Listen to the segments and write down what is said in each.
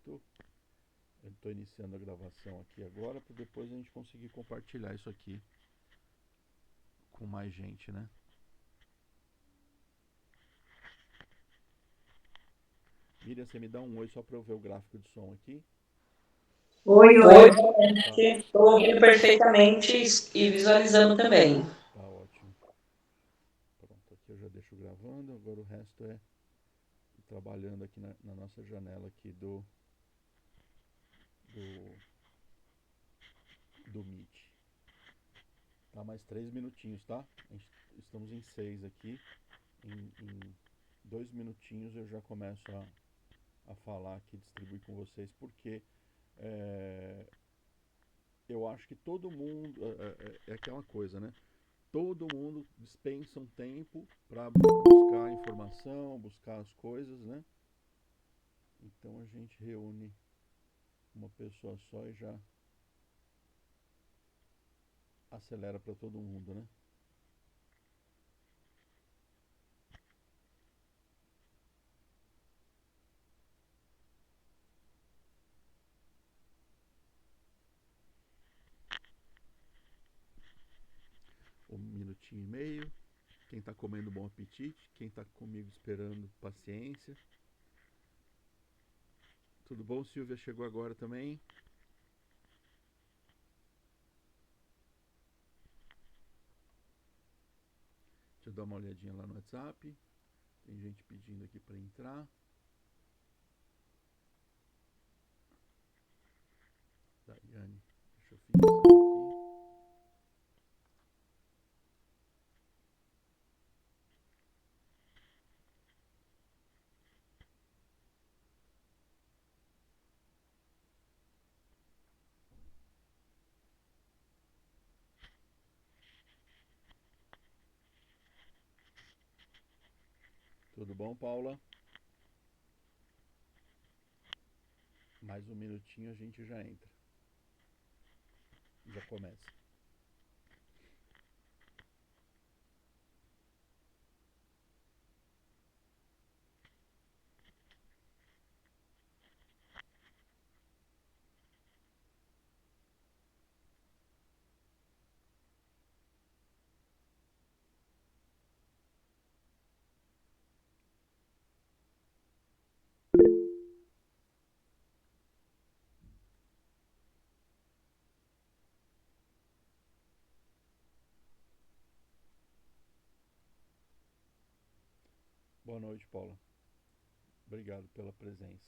certo. Eu estou iniciando a gravação aqui agora para depois a gente conseguir compartilhar isso aqui com mais gente, né? Miriam, você me dá um oi só para eu ver o gráfico de som aqui? Oi, Tá, oi, estou ouvindo perfeitamente e visualizando também. tá ótimo. Pronto, aqui eu já deixo gravando, agora o resto é ir trabalhando aqui na nossa janela aqui do, do Meet. Tá, mais 3 minutinhos, tá? Estamos em 6 aqui. Em 2 minutinhos eu já começo a falar aqui, distribuir com vocês, porque é, eu acho que todo mundo, é aquela coisa, né? Todo mundo dispensa um tempo para buscar informação, buscar as coisas, né? Então a gente reúne uma pessoa só e já acelera para todo mundo, né? Um minutinho e meio. Quem está comendo, bom apetite. Quem está comigo esperando, paciência. Tudo bom? Silvia chegou agora também. Deixa eu dar uma olhadinha lá no WhatsApp. Tem gente pedindo aqui para entrar. Daiane, deixa eu fixar aqui. Tudo bom, Paula? Mais um minutinho a gente já entra. Já começa. Boa noite, Paula. Obrigado pela presença.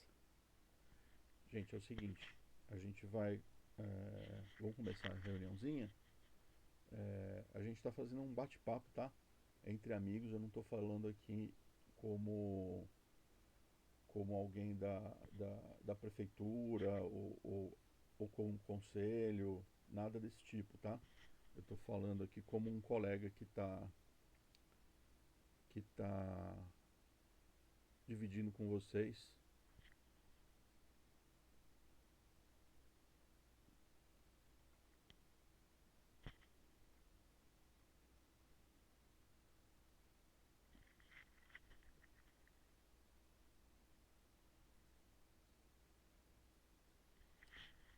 Gente, é o seguinte, a gente vai. Vamos começar a reuniãozinha. A gente está fazendo um bate-papo, tá? Entre amigos, eu não estou falando aqui como, como alguém da prefeitura ou como conselho, nada desse tipo, tá? Eu estou falando aqui como um colega que tá dividindo com vocês.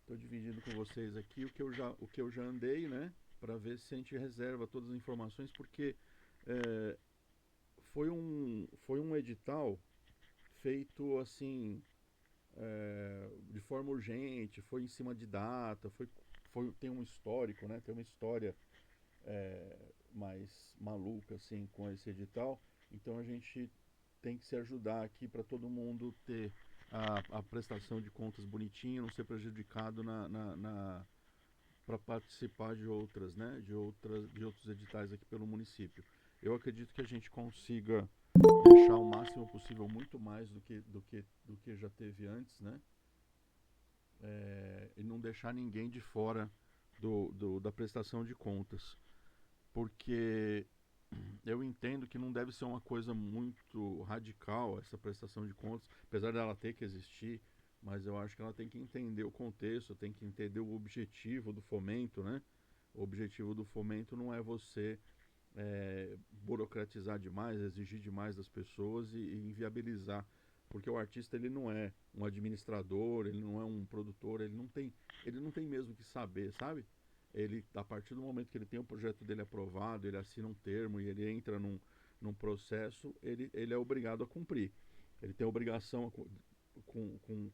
Estou dividindo com vocês aqui o que eu já andei, né? Para ver se a gente reserva todas as informações, porque é, foi um edital feito assim, de forma urgente, foi em cima de data, tem um histórico, né? Tem uma história mais maluca assim com esse edital. Então a gente tem que se ajudar aqui para todo mundo ter a prestação de contas bonitinho, não ser prejudicado para participar de outras, né? De outros editais aqui pelo município. Eu acredito que a gente consiga deixar o máximo possível, muito mais do que já teve antes, né? E não deixar ninguém de fora da prestação de contas, porque eu entendo que não deve ser uma coisa muito radical essa prestação de contas, apesar dela ter que existir, mas eu acho que ela tem que entender o contexto, tem que entender o objetivo do fomento, né? O objetivo do fomento não é você burocratizar demais, exigir demais das pessoas e inviabilizar Porque o artista ele não é um administrador, ele não é um produtor, ele não tem mesmo que saber, sabe? Ele, a partir do momento que ele tem o projeto dele aprovado, ele assina um termo e ele entra num processo, ele é obrigado a cumprir. Ele tem a obrigação com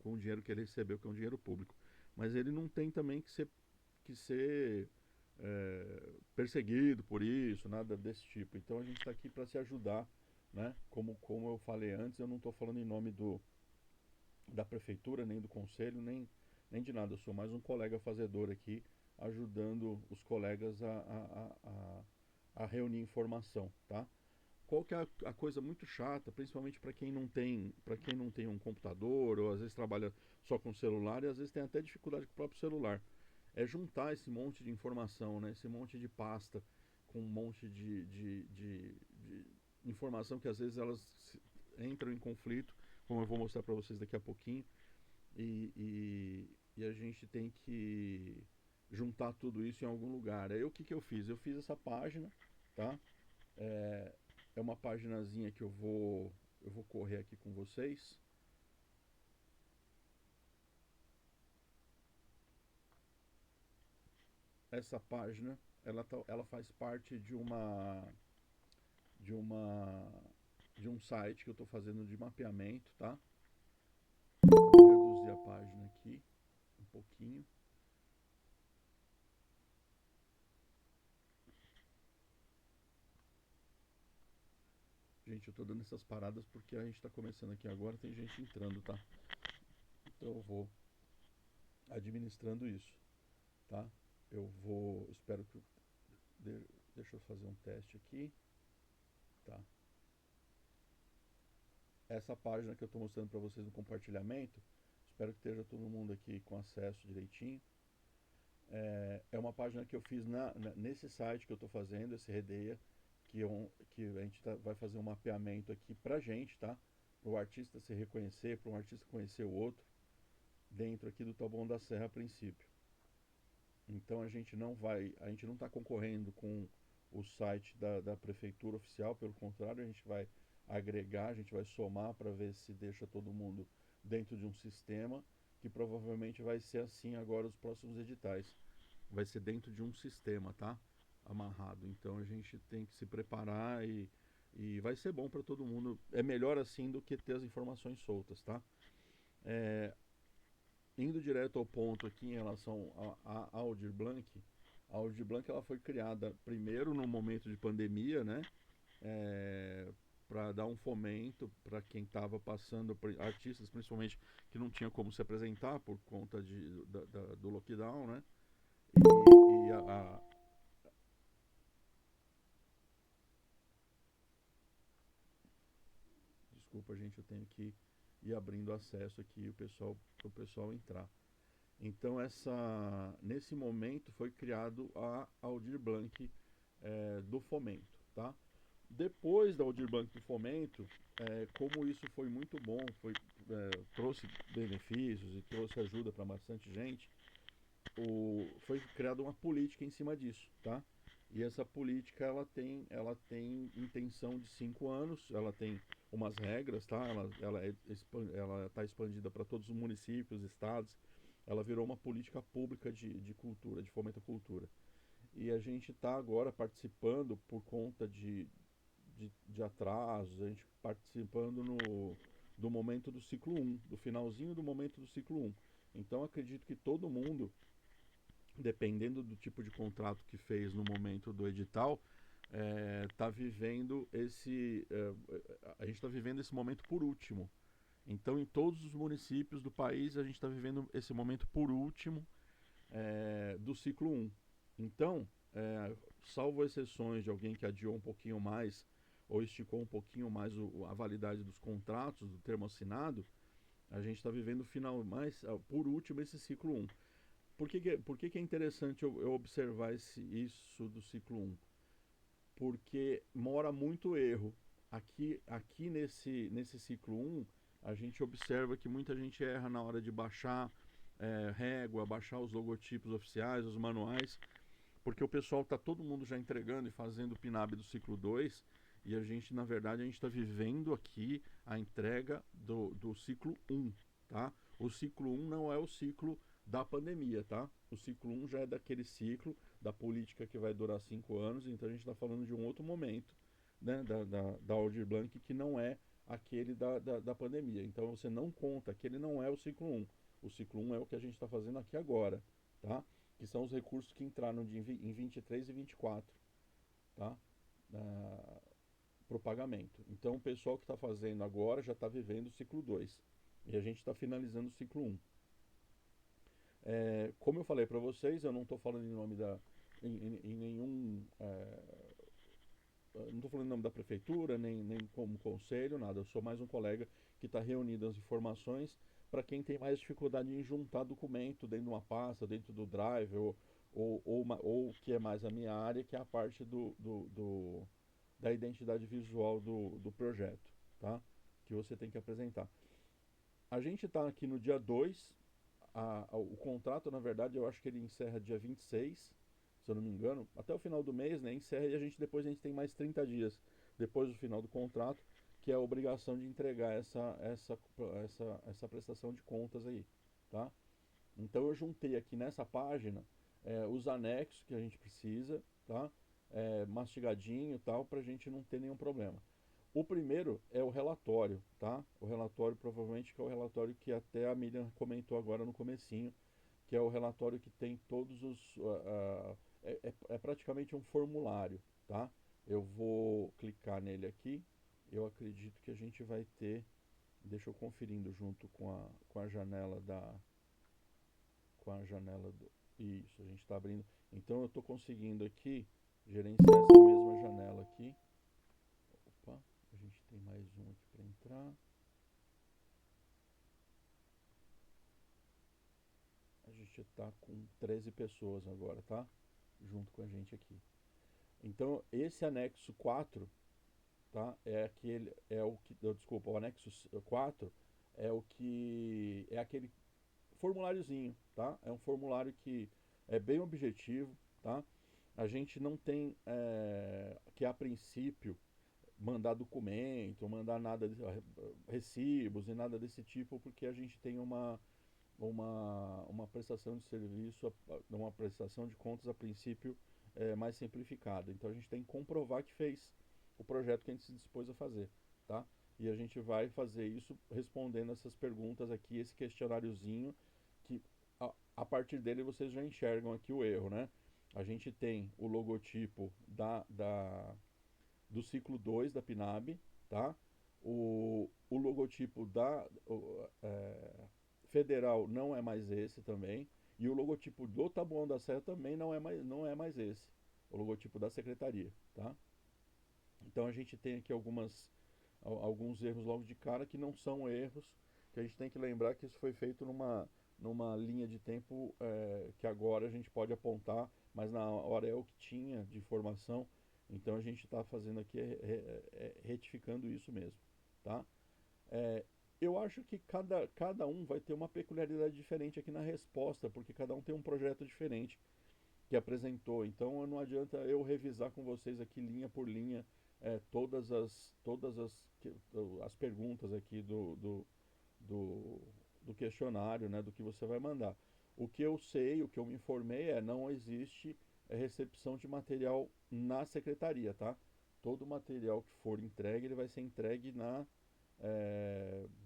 o dinheiro que ele recebeu, que é um dinheiro público. Mas ele não tem também que ser perseguido por isso, nada desse tipo. Então a gente está aqui para se ajudar, né? Como eu falei antes, eu não estou falando em nome da prefeitura, nem do conselho, nem de nada. Eu sou mais um colega fazedor aqui, ajudando os colegas a reunir informação, tá? Qual que é a coisa muito chata, principalmente para quem não tem um computador, ou às vezes trabalha só com celular e às vezes tem até dificuldade com o próprio celular, é juntar esse monte de informação, né? Esse monte de pasta com um monte de informação que às vezes elas entram em conflito, como eu vou mostrar para vocês daqui a pouquinho, e a gente tem que juntar tudo isso em algum lugar. Aí o que eu fiz? Eu fiz essa página, tá? É uma paginazinha que eu vou correr aqui com vocês. Essa página, ela faz parte de uma de um site que eu estou fazendo de mapeamento, tá? Vou reduzir a página aqui um pouquinho. Gente, eu estou dando essas paradas porque a gente está começando aqui agora, tem gente entrando, tá? Então eu vou administrando isso, tá? Espero que deixa eu fazer um teste aqui, tá? Essa página que eu estou mostrando para vocês no compartilhamento, espero que esteja todo mundo aqui com acesso direitinho. É uma página que eu fiz nesse site que eu estou fazendo, esse Redeia, que a gente vai fazer um mapeamento aqui pra gente, tá? Para o artista se reconhecer, para um artista conhecer o outro, dentro aqui do Taboão da Serra a princípio. Então a gente não está concorrendo com o site da prefeitura oficial, pelo contrário, a gente vai agregar, a gente vai somar para ver se deixa todo mundo dentro de um sistema, que provavelmente vai ser assim agora os próximos editais. Vai ser dentro de um sistema, tá? Amarrado. Então a gente tem que se preparar e vai ser bom para todo mundo. É melhor assim do que ter as informações soltas, tá? Indo direto ao ponto aqui em relação a Aldir Blanc, a Aldir Blanc ela foi criada primeiro no momento de pandemia, né? Para dar um fomento para quem estava passando, artistas principalmente que não tinha como se apresentar por conta do lockdown, né? E desculpa, gente, eu tenho que ir abrindo acesso aqui o pessoal entrar. Então nesse momento foi criado a Aldir Blanc do Fomento, tá? Depois da Aldir Blanc do Fomento, como isso foi muito bom, trouxe benefícios e trouxe ajuda para bastante gente, foi criada uma política em cima disso, tá? E essa política ela tem intenção de 5 anos, ela tem umas regras, tá? Ela está expandida para todos os municípios, estados. Ela virou uma política pública de cultura, de fomento à cultura. E a gente está agora participando por conta de atrasos, a gente participando do momento do ciclo 1, do finalzinho do momento do ciclo 1. Então acredito que todo mundo, dependendo do tipo de contrato que fez no momento do edital, tá vivendo a gente está vivendo esse momento por último. Então, em todos os municípios do país, a gente está vivendo esse momento por último do ciclo 1. Então, salvo exceções de alguém que adiou um pouquinho mais ou esticou um pouquinho mais a validade dos contratos, do termo assinado, a gente está vivendo por último esse ciclo 1. Por que é interessante eu observar isso do ciclo 1? Porque mora muito erro. Aqui nesse ciclo 1, a gente observa que muita gente erra na hora de baixar régua, baixar os logotipos oficiais, os manuais, porque o pessoal está todo mundo já entregando e fazendo o PNAB do ciclo 2, E a gente, na verdade, a gente está vivendo aqui a entrega do ciclo 1, tá? O ciclo 1 não é o ciclo da pandemia, tá? O ciclo 1 já é daquele ciclo da política que vai durar 5 anos, então a gente está falando de um outro momento, né, da Aldir Blanc, que não é aquele da pandemia. Então você não conta, aquele não é o ciclo 1. O ciclo 1 é o que a gente está fazendo aqui agora, tá? Que são os recursos que entraram em 23 e 24, tá? Para o pagamento. Então o pessoal que está fazendo agora já está vivendo o ciclo 2 e a gente está finalizando o ciclo 1. Como eu falei para vocês, eu não estou falando em nome em nenhum. Não estou falando em nome da prefeitura, nem como conselho, nada. Eu sou mais um colega que está reunindo as informações para quem tem mais dificuldade em juntar documento dentro de uma pasta, dentro do Drive, ou que é mais a minha área, que é a parte da identidade visual do projeto, tá? Que você tem que apresentar. A gente está aqui no dia 2. O contrato, na verdade, eu acho que ele encerra dia 26, se eu não me engano, até o final do mês, né? Encerra e depois a gente tem mais 30 dias depois do final do contrato, que é a obrigação de entregar essa prestação de contas aí, tá? Então eu juntei aqui nessa página os anexos que a gente precisa, tá? Mastigadinho e tal, para a gente não ter nenhum problema. O primeiro é o relatório, tá? O relatório provavelmente que é o relatório que até a Miriam comentou agora no comecinho, que é o relatório que tem todos os... é praticamente um formulário, tá? Eu vou clicar nele aqui, eu acredito que a gente vai ter... Deixa eu conferindo junto com a janela do... Isso, a gente está abrindo. Então eu estou conseguindo aqui gerenciar essa mesma janela aqui. Opa, a gente tem mais um aqui para entrar. A gente está com 13 pessoas agora, tá? Junto com a gente aqui. Então, esse anexo 4, tá? Desculpa, o anexo 4 é o que é aquele formuláriozinho, tá? É um formulário que é bem objetivo, tá? A gente não tem que a princípio mandar documento, mandar nada de recibos e nada desse tipo, porque a gente tem uma prestação de serviço, uma prestação de contas a princípio mais simplificada. Então a gente tem que comprovar que fez o projeto que a gente se dispôs a fazer, tá? E a gente vai fazer isso respondendo essas perguntas aqui, esse questionáriozinho, que a partir dele vocês já enxergam aqui o erro, né? A gente tem o logotipo do ciclo 2 da PNAB, tá? O logotipo federal não é mais esse também, e o logotipo do Taboão da Serra também não é mais esse, o logotipo da secretaria, tá? Então a gente tem aqui alguns erros logo de cara que não são erros, que a gente tem que lembrar que isso foi feito numa linha de tempo que agora a gente pode apontar, mas na hora é o que tinha de informação, então a gente está fazendo aqui retificando isso mesmo, tá? Eu acho que cada um vai ter uma peculiaridade diferente aqui na resposta, porque cada um tem um projeto diferente que apresentou. Então não adianta eu revisar com vocês aqui linha por linha todas as perguntas aqui do questionário, né, do que você vai mandar. O que eu sei, o que eu me informei não existe recepção de material na secretaria, tá? Todo material que for entregue, ele vai ser entregue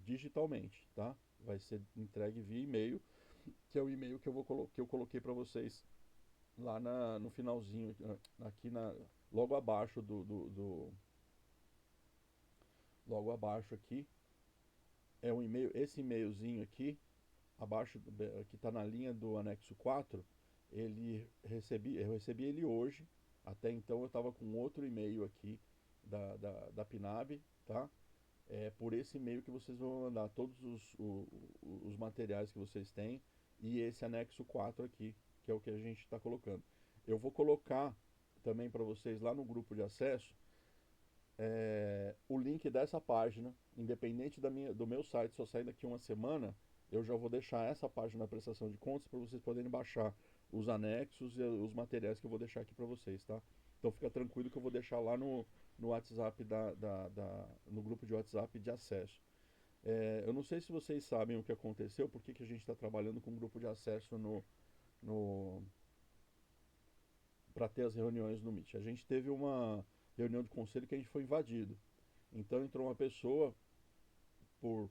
digitalmente, tá? Vai ser entregue via e-mail, que é o e-mail que eu coloquei para vocês lá no finalzinho, aqui logo abaixo logo abaixo aqui, é um e-mail, esse e-mailzinho aqui, abaixo, que está na linha do anexo 4, eu recebi ele hoje, até então eu estava com outro e-mail aqui da PNAB, tá? Por esse e-mail que vocês vão mandar todos os materiais que vocês têm e esse anexo 4 aqui, que é o que a gente está colocando. Eu vou colocar também para vocês lá no grupo de acesso o link dessa página, independente do meu site, só sair daqui uma semana, eu já vou deixar essa página da prestação de contas para vocês poderem baixar os anexos e os materiais que eu vou deixar aqui para vocês, tá? Então fica tranquilo que eu vou deixar lá no WhatsApp no grupo de WhatsApp de acesso. Eu não sei se vocês sabem o que aconteceu, por que a gente está trabalhando com um grupo de acesso no, para ter as reuniões no Meet. A gente teve uma reunião de conselho que a gente foi invadido. Então entrou uma pessoa por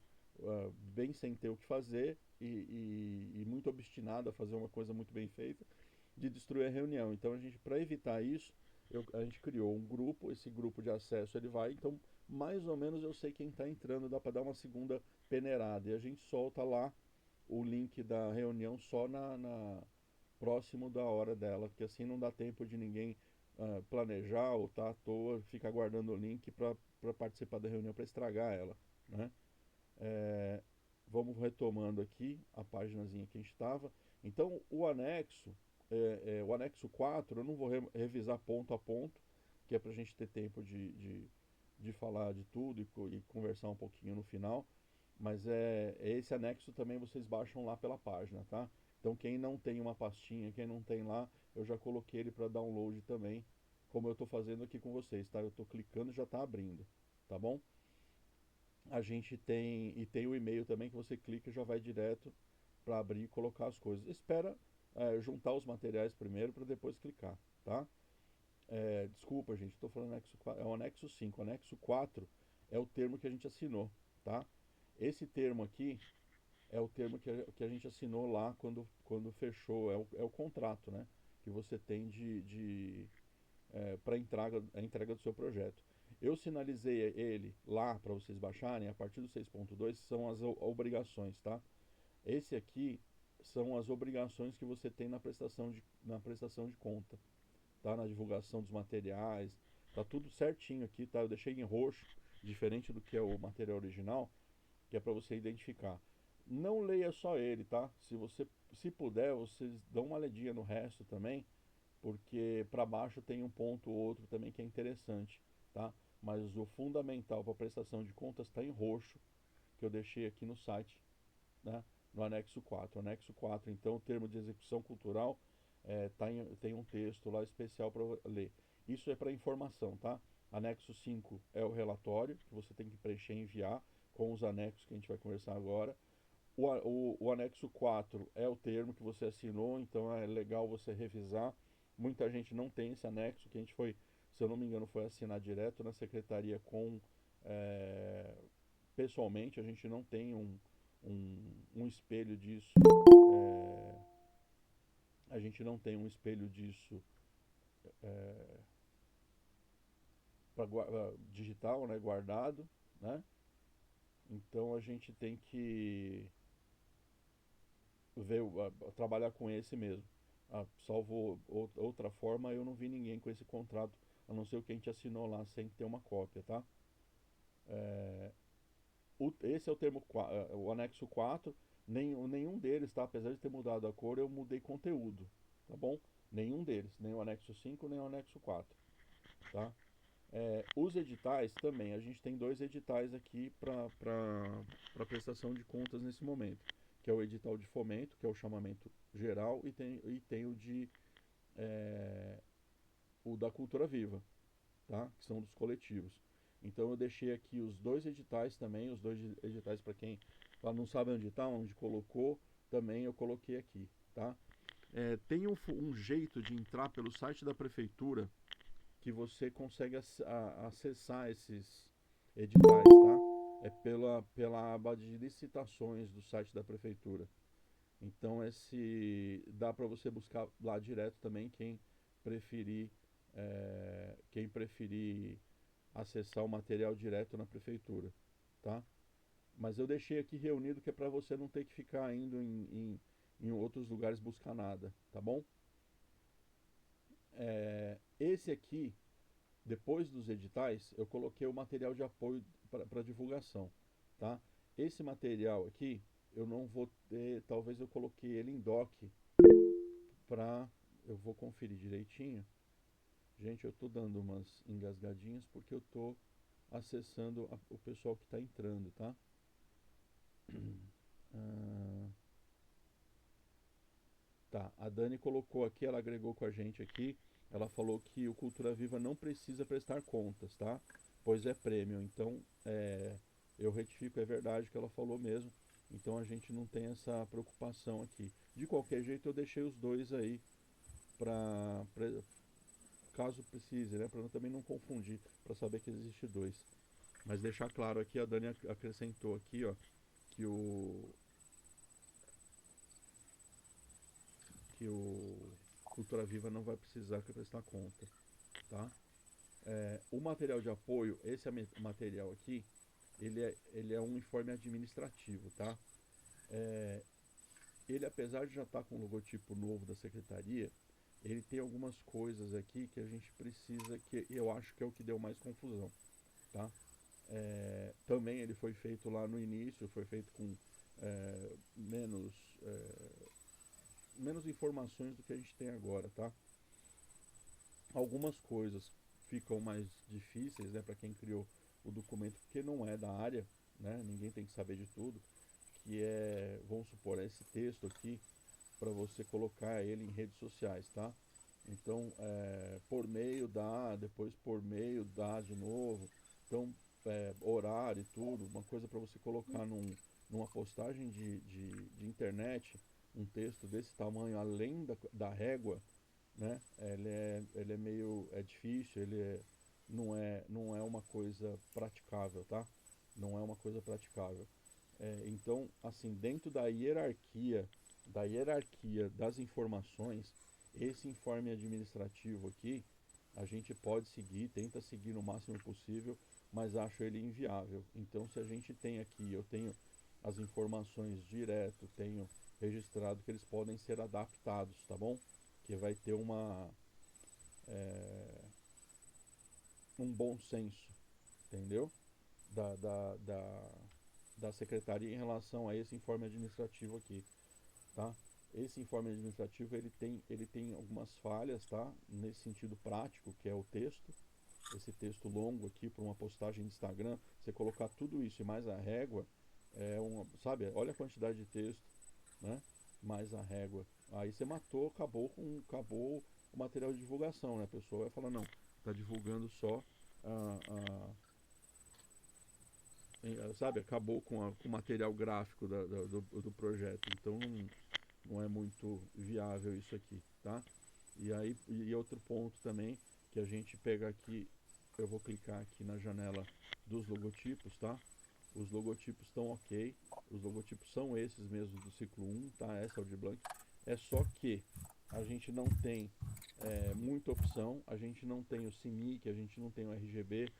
bem sem ter o que fazer e muito obstinada a fazer uma coisa muito bem feita, de destruir a reunião. Então a gente, para evitar isso, a gente criou um grupo. Esse grupo de acesso ele vai, então mais ou menos eu sei quem está entrando, dá para dar uma segunda peneirada, e a gente solta lá o link da reunião só próximo da hora dela, porque assim não dá tempo de ninguém planejar ou tá à toa, ficar guardando o link para participar da reunião, para estragar ela, né? É, Vamos retomando aqui a paginazinha que a gente estava. Então, o anexo 4, eu não vou revisar ponto a ponto, que é para a gente ter tempo de falar de tudo e conversar um pouquinho no final. Mas esse anexo também vocês baixam lá pela página, tá? Então, quem não tem uma pastinha, quem não tem lá, eu já coloquei ele para download também, como eu estou fazendo aqui com vocês, tá? Eu estou clicando e já está abrindo, tá bom? A gente tem o e-mail também, que você clica e já vai direto para abrir e colocar as coisas. Espera juntar os materiais primeiro para depois clicar, tá? Desculpa, gente, estou falando anexo 4, é o anexo 5. O anexo 4 é o termo que a gente assinou, tá? Esse termo aqui é o termo que a gente assinou lá quando fechou, é o contrato, né? Que você tem para a entrega do seu projeto. Eu sinalizei ele lá para vocês baixarem. A partir do 6.2 são as obrigações, tá? Esse aqui são as obrigações que você tem na prestação de conta, tá? Na divulgação dos materiais, tá tudo certinho aqui, tá? Eu deixei em roxo, diferente do que é o material original, que é para você identificar. Não leia só ele, tá? Se puder, vocês dão uma olhadinha no resto também, porque para baixo tem um ponto ou outro também que é interessante, tá? Mas o fundamental para a prestação de contas está em roxo, que eu deixei aqui no site, né? No anexo 4. Anexo 4, então, o termo de execução cultural tem um texto lá especial para ler. Isso é para informação, tá? Anexo 5 é o relatório, que você tem que preencher e enviar, com os anexos que a gente vai conversar agora. O anexo 4 é o termo que você assinou, então é legal você revisar. Muita gente não tem esse anexo, que a gente foi, se eu não me engano, foi assinar direto na secretaria é, pessoalmente. A gente não tem um espelho disso. A gente não tem um espelho disso digital, né, guardado, né? Então a gente tem que trabalhar com esse mesmo. Salvo outra forma, eu não vi ninguém com esse contrato, a não ser o que a gente assinou lá sem ter uma cópia, tá? Esse é o termo, o anexo 4. Nenhum deles, tá? Apesar de ter mudado a cor, eu mudei conteúdo, tá bom? Nenhum deles, nem o anexo 5, nem o anexo 4, tá? Os editais também, a gente tem dois editais aqui para prestação de contas nesse momento, que é o edital de fomento, que é o chamamento geral, e tem o da Cultura Viva, tá? Que são dos coletivos. Então eu deixei aqui os dois editais também, os dois editais para quem não sabe onde está, onde colocou, também eu coloquei aqui, tá? Tem um jeito de entrar pelo site da prefeitura que você consegue acessar esses editais, tá? É pela aba de licitações do site da prefeitura. Então dá para você buscar lá direto também, quem preferir acessar o material direto na prefeitura, tá? Mas eu deixei aqui reunido, que é para você não ter que ficar indo em outros lugares buscar nada, tá bom? Esse aqui, depois dos editais, eu coloquei o material de apoio para divulgação, tá? Esse material aqui, eu não vou ter, talvez eu coloquei ele em doc eu vou conferir direitinho. Gente, eu tô dando umas engasgadinhas porque eu tô acessando o pessoal que tá entrando, tá? Ah, tá, a Dani colocou aqui, ela agregou com a gente aqui. ela falou que o Cultura Viva não precisa prestar contas, tá? Pois é prêmio. Então, eu retifico, é verdade que ela falou mesmo. Então a gente não tem essa preocupação aqui. De qualquer jeito, eu deixei os dois aí para caso precise, né? Para também não confundir, para saber que existe dois. Mas deixar claro aqui, a Dani acrescentou aqui, ó, que o Cultura Viva não vai precisar prestar conta, tá? O material de apoio, esse material aqui, ele é um informe administrativo, tá? Ele, apesar de já estar com o logotipo novo da secretaria, ele tem algumas coisas aqui que a gente precisa, que eu acho que é o que deu mais confusão, tá? Também ele foi feito lá no início, foi feito com menos, menos informações do que a gente tem agora, tá? Algumas coisas ficam mais difíceis, né, para quem criou o documento, porque não é da área, né? Ninguém tem que saber de tudo, que é, vamos supor, esse texto aqui para você colocar ele em redes sociais, tá? Então, por meio da, depois por meio da de novo, então horário e tudo, uma coisa para você colocar numa postagem de internet, um texto desse tamanho, além da régua, né? Ele é meio difícil, não é uma coisa praticável, tá? Não é uma coisa praticável. Então, assim, dentro da hierarquia das informações, esse informe administrativo aqui, a gente pode seguir, tenta seguir no máximo possível, mas acho ele inviável. Então, se a gente tem aqui, eu tenho as informações direto, tenho registrado que eles podem ser adaptados, tá bom? Que vai ter um bom senso, entendeu? Da, da, da, da secretaria em relação a esse informe administrativo aqui, tá? Esse informe administrativo ele tem algumas falhas, tá? Nesse sentido prático, que é o texto, esse texto longo aqui para uma postagem de Instagram, você colocar tudo isso e mais a régua, sabe? Olha a quantidade de texto, né? Mais a régua. Aí você matou, acabou o material de divulgação, né? A pessoa vai falar, não, está divulgando só a, sabe, acabou com o material gráfico do projeto. Então não é muito viável isso aqui, tá? E aí, e outro ponto também, que a gente pega aqui, eu vou clicar aqui na janela dos logotipos, tá? Os logotipos estão ok, os logotipos são esses mesmos do ciclo 1, tá? Essa é o de Blank. É só que a gente não tem muita opção, a gente não tem o CIMIC, a gente não tem o RGB.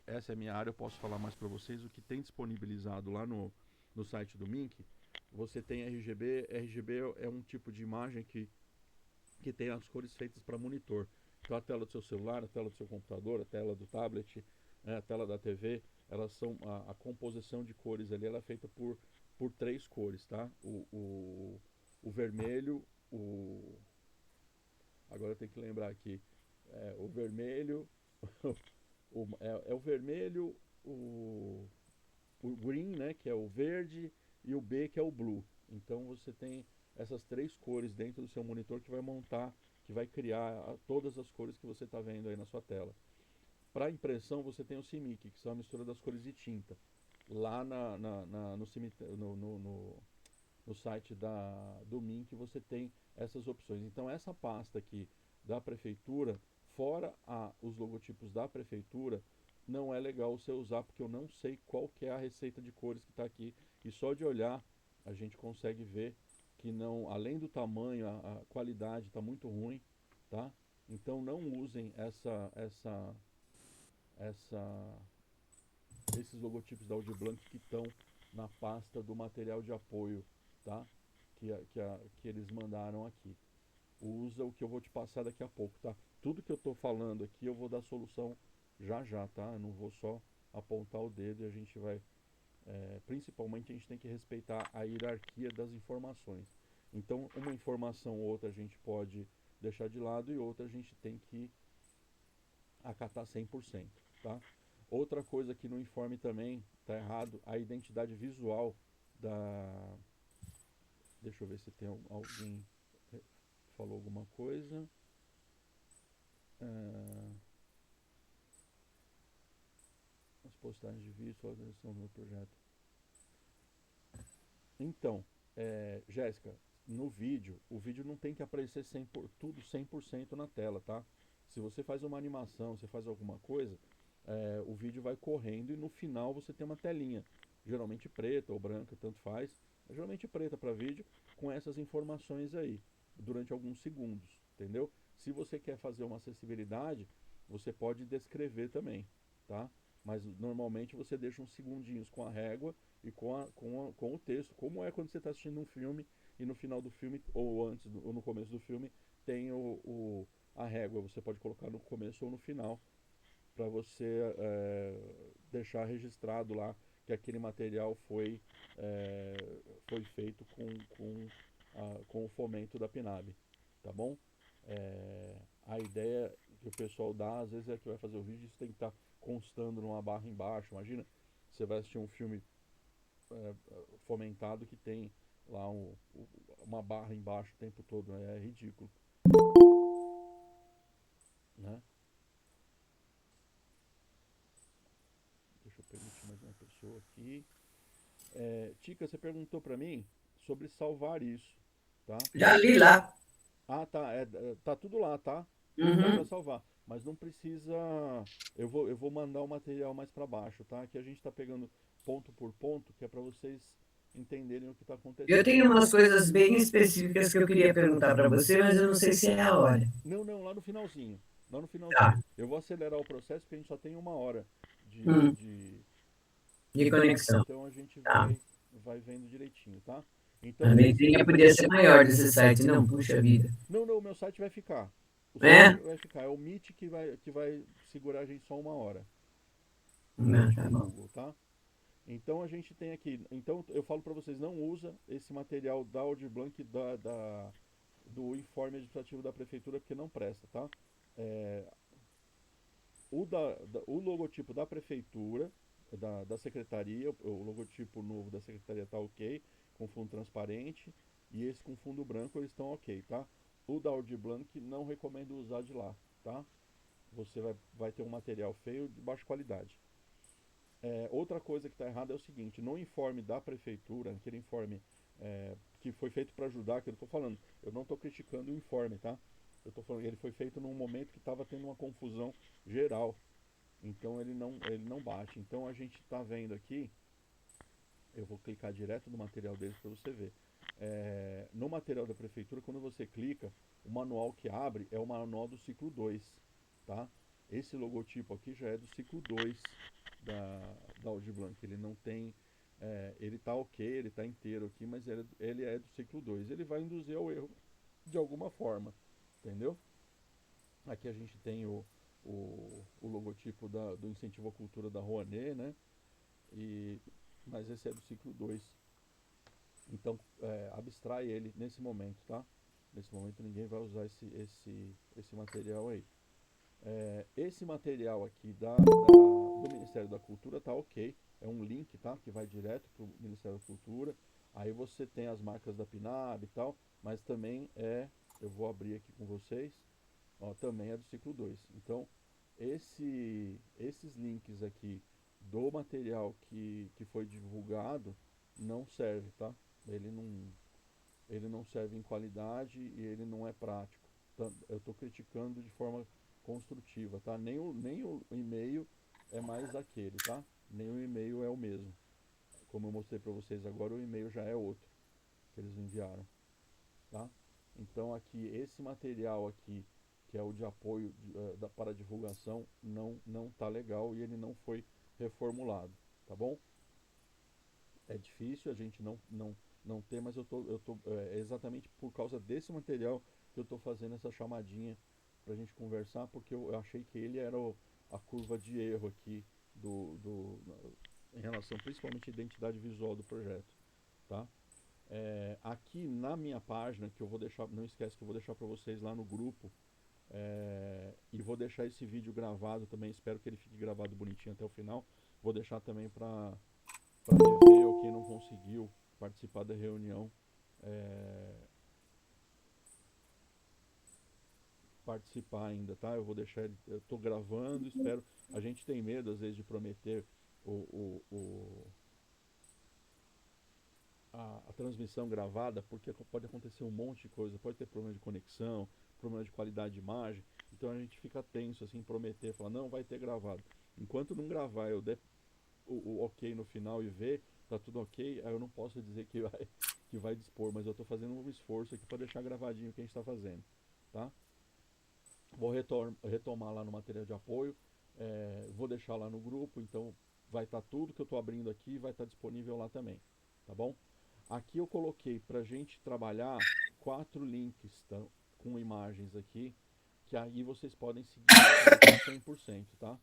Essa é a minha área, eu posso falar mais para vocês. O que tem disponibilizado lá no site do Mink, você tem RGB. RGB é um tipo de imagem que tem as cores feitas para monitor. Então a tela do seu celular, a tela do seu computador, a tela do tablet, a tela da TV, elas são a composição de cores ali, ela é feita por três cores, tá? O vermelho, agora eu tenho que lembrar aqui, o vermelho, o vermelho, o, o green, né, que é o verde, e o B, que é o blue. Então você tem essas três cores dentro do seu monitor que vai montar, que vai criar todas as cores que você está vendo aí na sua tela. Para impressão você tem o CMYK, que são a mistura das cores de tinta. Lá no site do Mink você tem essas opções. Então essa pasta aqui da prefeitura, fora os logotipos da prefeitura, não é legal você usar, porque eu não sei qual que é a receita de cores que está aqui. E só de olhar a gente consegue ver que não, além do tamanho, a qualidade está muito ruim, tá? Então não usem essa, esses logotipos da Audiblanc que estão na pasta do material de apoio, tá? Que eles mandaram aqui. Usa o que eu vou te passar daqui a pouco, tá? Tudo que eu estou falando aqui eu vou dar solução já já, tá? Eu não vou só apontar o dedo e a gente vai. Principalmente a gente tem que respeitar a hierarquia das informações. Então, uma informação ou outra a gente pode deixar de lado e outra a gente tem que acatar 100%, tá? Outra coisa que no informe também está errado, a identidade visual da... Deixa eu ver se tem alguém falou alguma coisa. Ah, as postagens de vídeo, a organização do meu projeto. Então, Jéssica, no vídeo, o vídeo não tem que aparecer tudo 100% na tela, tá? Se você faz uma animação, você faz alguma coisa, o vídeo vai correndo e no final você tem uma telinha, geralmente preta ou branca, tanto faz, geralmente preta para vídeo, com essas informações aí, durante alguns segundos, entendeu? Se você quer fazer uma acessibilidade, você pode descrever também, tá? Mas normalmente você deixa uns segundinhos com a régua e com o texto, como é quando você está assistindo um filme e no final do filme, ou antes, ou no começo do filme, tem a régua. Você pode colocar no começo ou no final para você deixar registrado lá que aquele material foi feito com o fomento da PNAB, tá bom? A ideia que o pessoal dá, às vezes é que vai fazer o vídeo, isso tem que estar constando numa barra embaixo. Imagina, você vai assistir um filme fomentado que tem lá uma barra embaixo o tempo todo, né? É ridículo, né? Deixa eu permitir mais uma pessoa aqui. Tica, você perguntou para mim sobre salvar isso, tá? Já li lá. Ah, tá, tá tudo lá, tá? Tudo dá para Uhum. salvar, mas não precisa. Eu vou mandar o material mais para baixo, tá? Aqui a gente tá pegando ponto por ponto, que é para vocês entenderem o que está Eu acontecendo. tenho umas coisas bem específicas que eu queria perguntar para você, mas eu não sei se é a hora. Não, não, lá no finalzinho. Lá no finalzinho. Tá. Eu vou acelerar o processo porque a gente só tem uma hora de, Hum, de, de conexão. então a gente Tá. vai vendo direitinho, tá? A Então esse. letrinha podia ser maior desse site, não, puxa vida. Não, não, o meu site vai ficar. O site É? vai ficar. É o Meet que vai segurar a gente só uma hora. O Não, Meet tá do bom. Google, tá? Então a gente tem aqui. Então eu falo para vocês, não usa esse material da Audi Blanc do informe administrativo da prefeitura porque não presta, tá? É, o logotipo da prefeitura, da secretaria, o logotipo novo da secretaria tá ok, com fundo transparente, e esse com fundo branco eles estão ok, tá? O da Audi Blanc não recomendo usar de lá, tá? Você vai ter um material feio de baixa qualidade. Outra coisa que está errada é o seguinte, no informe da prefeitura, aquele informe que foi feito para ajudar, que eu estou falando, eu não estou criticando o informe, tá? Eu estou falando, ele foi feito num momento que estava tendo uma confusão geral, então ele não bate. Então a gente está vendo aqui, eu vou clicar direto no material deles para você ver. No material da prefeitura, quando você clica, o manual que abre é o manual do ciclo 2, tá? Esse logotipo aqui já é do ciclo 2 da Audi Blanc. Ele não tem. Ele tá ok, ele tá inteiro aqui, mas ele é do ciclo 2. Ele vai induzir ao erro de alguma forma, entendeu? Aqui a gente tem o logotipo do incentivo à cultura da Rouanet, né? Mas esse é do ciclo 2. Então, abstrai ele nesse momento, tá? Nesse momento ninguém vai usar esse material aí. Esse material aqui do Ministério da Cultura tá ok. É um link, tá? Que vai direto pro Ministério da Cultura. Aí você tem as marcas da PNAB e tal, mas também eu vou abrir aqui com vocês, ó, também é do ciclo 2. Então, esses links aqui do material que foi divulgado não serve, tá? Ele não, ele não serve em qualidade e ele não é prático. Então, eu estou criticando de forma construtiva, tá? Nem o e-mail é mais aquele, tá? Nem o e-mail é o mesmo. Como eu mostrei para vocês agora, o e-mail já é outro que eles enviaram, tá? Então aqui, esse material aqui, que é o de apoio para divulgação, não tá legal e ele não foi reformulado, tá bom? É difícil a gente não ter, mas é exatamente por causa desse material que eu estou fazendo essa chamadinha para a gente conversar, porque eu achei que ele era a curva de erro aqui em relação principalmente à identidade visual do projeto, tá? Aqui na minha página, que eu vou deixar, não esquece que eu vou deixar para vocês lá no grupo, e vou deixar esse vídeo gravado também, espero que ele fique gravado bonitinho até o final, vou deixar também para rever ou quem não conseguiu participar da reunião, é, participar ainda, tá? Eu vou deixar ele, eu tô gravando, espero. A gente tem medo às vezes de prometer a transmissão gravada, porque pode acontecer um monte de coisa, pode ter problema de conexão, problema de qualidade de imagem, então a gente fica tenso assim, prometer, falar, não, vai ter gravado. Enquanto não gravar, eu der o ok no final e ver, tá tudo ok, aí eu não posso dizer que vai dispor, mas eu estou fazendo um esforço aqui para deixar gravadinho o que a gente está fazendo, tá? Vou retomar lá no material de apoio, vou deixar lá no grupo, então vai estar tudo que eu estou abrindo aqui, vai estar disponível lá também, tá bom? Aqui eu coloquei para a gente trabalhar 4 links, tá? Com imagens aqui, que aí vocês podem seguir 100%, tá?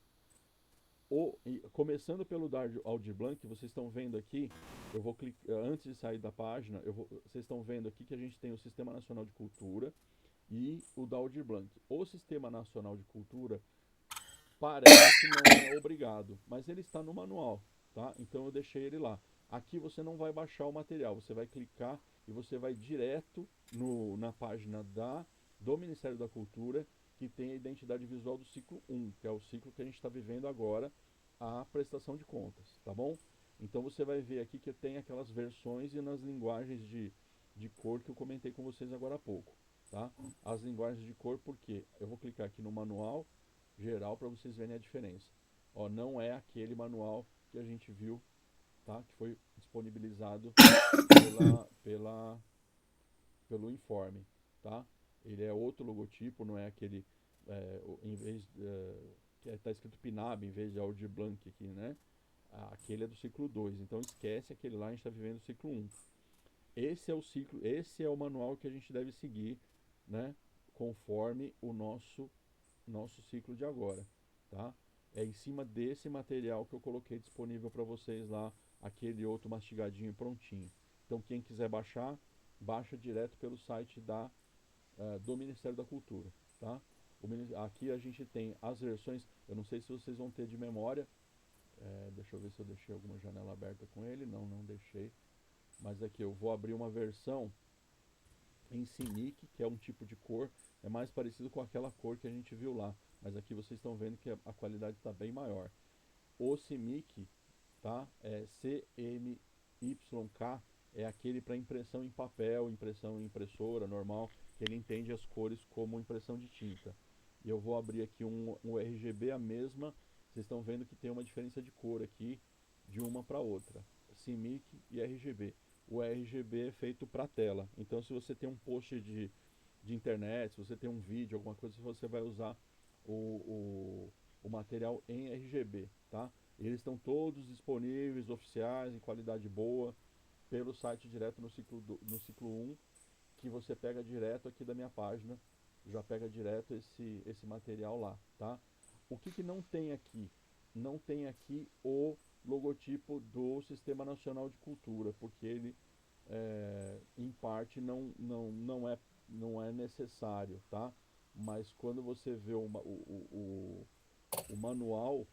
Começando pelo Audiblanc, vocês estão vendo aqui, eu vou clicar, antes de sair da página, vocês estão vendo aqui que a gente tem o Sistema Nacional de Cultura e o da Audiblanc. O Sistema Nacional de Cultura parece que não é obrigado, mas ele está no manual, tá? Então eu deixei ele lá. Aqui você não vai baixar o material, você vai clicar e você vai direto na página do Ministério da Cultura, que tem a identidade visual do ciclo 1, que é o ciclo que a gente está vivendo agora, a prestação de contas, tá bom? Então você vai ver aqui que tem aquelas versões e nas linguagens de cor que eu comentei com vocês agora há pouco, tá? As linguagens de cor, porque eu vou clicar aqui no manual geral para vocês verem a diferença. Ó, não é aquele manual que a gente viu, tá? Que foi disponibilizado pelo informe, tá? Ele é outro logotipo, não é aquele, em vez que está escrito PNAB em vez de Audiblanc aqui, né? Aquele é do ciclo 2, então esquece aquele lá, a gente está vivendo o ciclo 1. Esse é o ciclo, esse é o manual que a gente deve seguir, né? Conforme o nosso ciclo de agora, tá? É em cima desse material que eu coloquei disponível para vocês lá, aquele outro mastigadinho prontinho. Então quem quiser baixar, baixa direto pelo site do Ministério da Cultura, tá? Aqui a gente tem as versões, eu não sei se vocês vão ter de memória, deixa eu ver se eu deixei alguma janela aberta com ele, não deixei, mas aqui eu vou abrir uma versão em CMYK, que é um tipo de cor, é mais parecido com aquela cor que a gente viu lá, mas aqui vocês estão vendo que a qualidade está bem maior. O CMYK, tá? CMYK, é aquele para impressão em papel, impressão em impressora normal, que ele entende as cores como impressão de tinta. E eu vou abrir aqui um RGB, a mesma, vocês estão vendo que tem uma diferença de cor aqui, de uma para outra, CMYK e RGB. O RGB é feito para tela, então se você tem um post de internet, se você tem um vídeo, alguma coisa, você vai usar o material em RGB, tá? Eles estão todos disponíveis, oficiais, em qualidade boa, pelo site direto no ciclo 1, que você pega direto aqui da minha página, já pega direto esse material lá, tá? O que não tem aqui? Não tem aqui o logotipo do Sistema Nacional de Cultura, porque ele, em parte, não é necessário, tá? Mas quando você vê o manual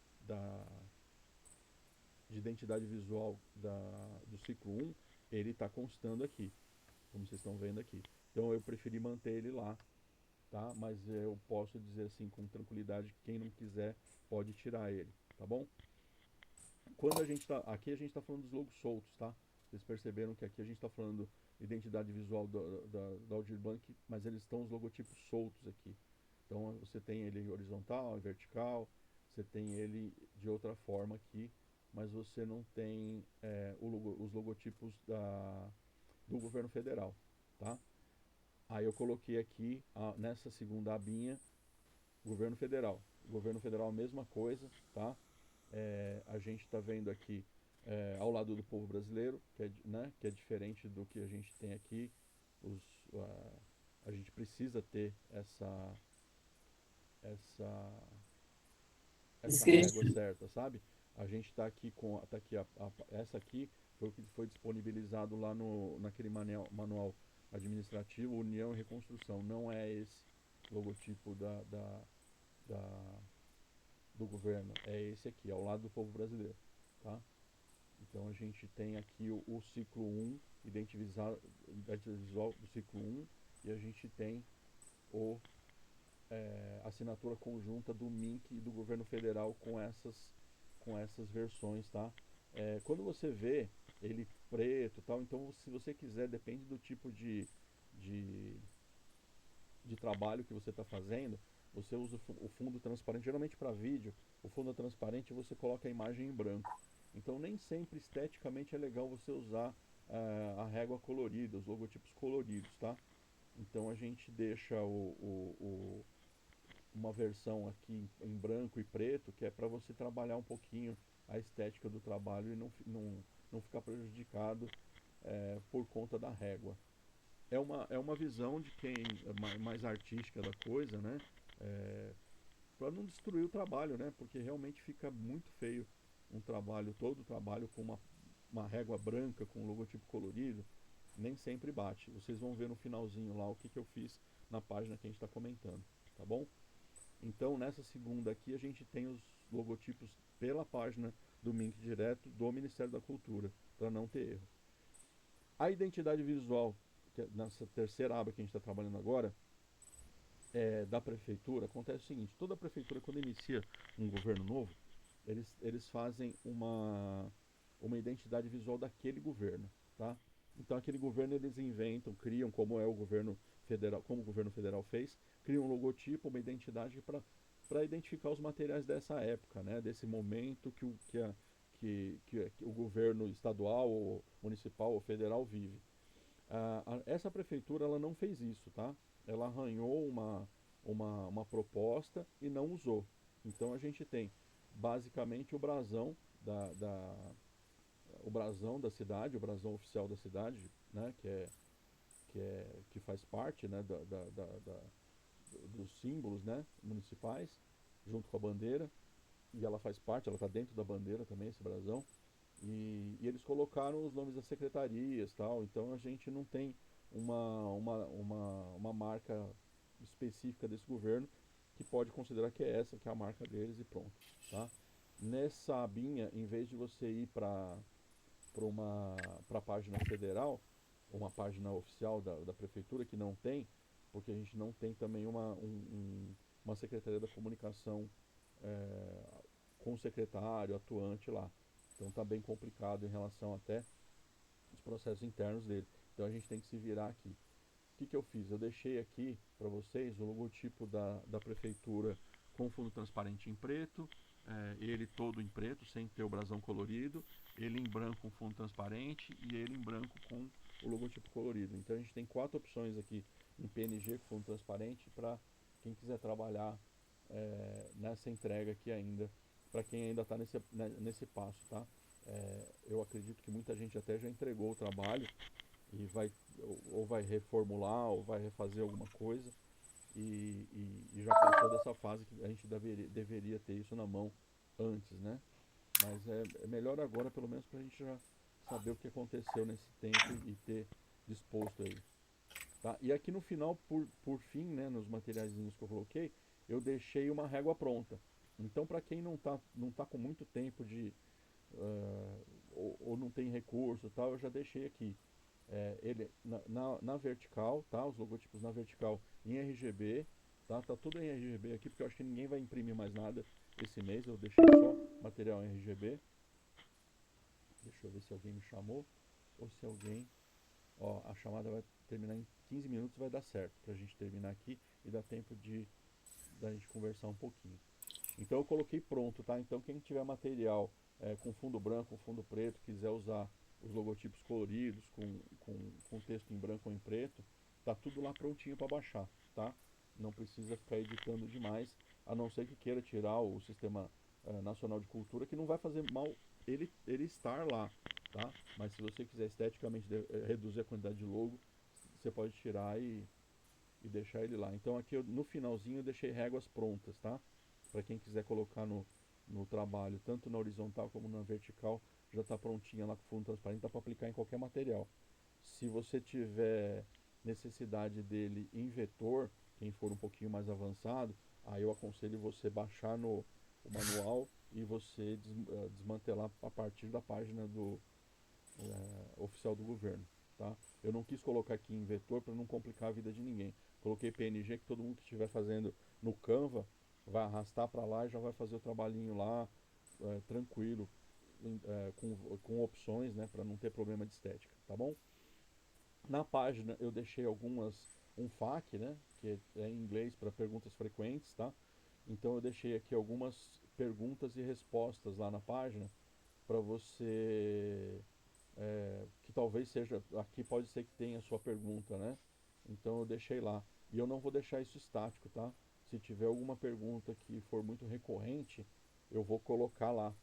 de identidade visual do ciclo 1, ele está constando aqui, como vocês estão vendo aqui. Então eu preferi manter ele lá, tá? Mas eu posso dizer assim com tranquilidade que quem não quiser pode tirar ele, tá bom? Quando aqui a gente está falando dos logos soltos, tá? Vocês perceberam que aqui a gente está falando identidade visual da Audiblanc, mas eles estão os logotipos soltos aqui. Então você tem ele horizontal, vertical, você tem ele de outra forma aqui, mas você não tem os logotipos do governo federal, tá? Aí eu coloquei aqui, nessa segunda abinha, governo federal. Governo federal a mesma coisa, tá? A gente está vendo aqui ao lado do povo brasileiro, que é diferente do que a gente tem aqui. A gente precisa ter essa, essa régua certa, sabe? A gente está aqui tá aqui essa aqui foi o que foi disponibilizado lá naquele manual administrativo, União e Reconstrução. Não é esse logotipo da, do governo, é esse aqui, ao lado do povo brasileiro, tá? Então a gente tem aqui o ciclo 1, identidade visual do ciclo 1, e a gente tem o assinatura conjunta do MINC e do governo federal com essas versões, tá? Quando você vê ele preto, tal, então se você quiser, depende do tipo de, de trabalho que você está fazendo, você usa o fundo transparente. Geralmente para vídeo, o fundo é transparente e você coloca a imagem em branco. Então nem sempre esteticamente é legal você usar a régua colorida, os logotipos coloridos, tá? Então a gente deixa uma versão aqui em branco e preto, que é para você trabalhar um pouquinho a estética do trabalho e não ficar prejudicado por conta da régua. É uma visão de quem é mais artística da coisa, né? Para não destruir o trabalho, né? Porque realmente fica muito feio todo o trabalho com uma régua branca, com um logotipo colorido, nem sempre bate. Vocês vão ver no finalzinho lá o que eu fiz na página que a gente está comentando, tá bom? Então, nessa segunda aqui, a gente tem os logotipos pela página do MINC direto do Ministério da Cultura, para não ter erro. A identidade visual, que é nessa terceira aba que a gente está trabalhando agora, da prefeitura, acontece o seguinte: toda prefeitura, quando inicia um governo novo, eles fazem uma identidade visual daquele governo, tá? Então aquele governo eles inventam, criam, como é o governo federal, como o governo federal fez, criam um logotipo, uma identidade para identificar os materiais dessa época, né? Desse momento que o governo estadual, ou municipal ou federal vive. Essa prefeitura ela não fez isso, tá? Ela arranhou uma proposta e não usou. Então a gente tem basicamente o brasão da cidade, o brasão oficial da cidade, né? Que faz parte, né? Dos símbolos, né? Municipais, junto com a bandeira. E ela faz parte, ela está dentro da bandeira também, esse brasão. E eles colocaram os nomes das secretarias, tal. Então a gente não tem uma marca específica desse governo que pode considerar que é essa que é a marca deles e pronto, tá? Nessa abinha, em vez de você ir para a página federal, uma página oficial da prefeitura que não tem, porque a gente não tem também uma secretaria da comunicação com o secretário atuante lá. Então está bem complicado em relação até os processos internos dele. Então a gente tem que se virar aqui. O que eu fiz? Eu deixei aqui para vocês o logotipo da prefeitura com fundo transparente em preto, ele todo em preto, sem ter o brasão colorido, ele em branco com fundo transparente e ele em branco com o logotipo colorido. Então a gente tem 4 opções aqui em PNG com fundo transparente para quem quiser trabalhar nessa entrega aqui ainda, para quem ainda está nesse passo, tá? Eu acredito que muita gente até já entregou o trabalho e ou vai reformular ou vai refazer alguma coisa e já passou dessa fase que a gente deveria ter isso na mão antes, né? Mas é melhor agora, pelo menos, para a gente já saber o que aconteceu nesse tempo e ter disposto aí. Tá? E aqui no final, por fim, né, nos materiaizinhos que eu coloquei, eu deixei uma régua pronta. Então, para quem não tá com muito tempo ou não tem recurso, tal, eu já deixei aqui. Ele na vertical, tá? Os logotipos na vertical em RGB, tá? Tá tudo em RGB aqui porque eu acho que ninguém vai imprimir mais nada esse mês. Eu deixei só material em RGB. Deixa eu ver se alguém me chamou ou se alguém. Ó, a chamada vai terminar em 15 minutos, vai dar certo pra gente terminar aqui e dar tempo da gente conversar um pouquinho. Então eu coloquei pronto, tá? Então quem tiver material com fundo branco, com fundo preto, quiser usar os logotipos coloridos, com texto em branco ou em preto, tá tudo lá prontinho para baixar, tá? Não precisa ficar editando demais, a não ser que queira tirar o Sistema Nacional de Cultura, que não vai fazer mal ele estar lá, tá? Mas se você quiser esteticamente reduzir a quantidade de logo, você pode tirar e deixar ele lá. Então aqui no finalzinho eu deixei réguas prontas, tá? Para quem quiser colocar no trabalho, tanto na horizontal como na vertical, já está prontinha lá com fundo transparente, dá para aplicar em qualquer material. Se você tiver necessidade dele em vetor, quem for um pouquinho mais avançado, aí eu aconselho você baixar o manual e você desmantelar a partir da página oficial do governo, tá? Eu não quis colocar aqui em vetor para não complicar a vida de ninguém, Coloquei PNG que todo mundo que estiver fazendo no Canva vai arrastar para lá e já vai fazer o trabalhinho lá, tranquilo, com opções, né, para não ter problema de estética, tá bom? Na página eu deixei um FAQ, né, que é em inglês para perguntas frequentes, tá? Então eu deixei aqui algumas perguntas e respostas lá na página para você, que talvez seja, aqui pode ser que tenha a sua pergunta, né? Então eu deixei lá. E eu não vou deixar isso estático, tá? Se tiver alguma pergunta que for muito recorrente, eu vou colocar lá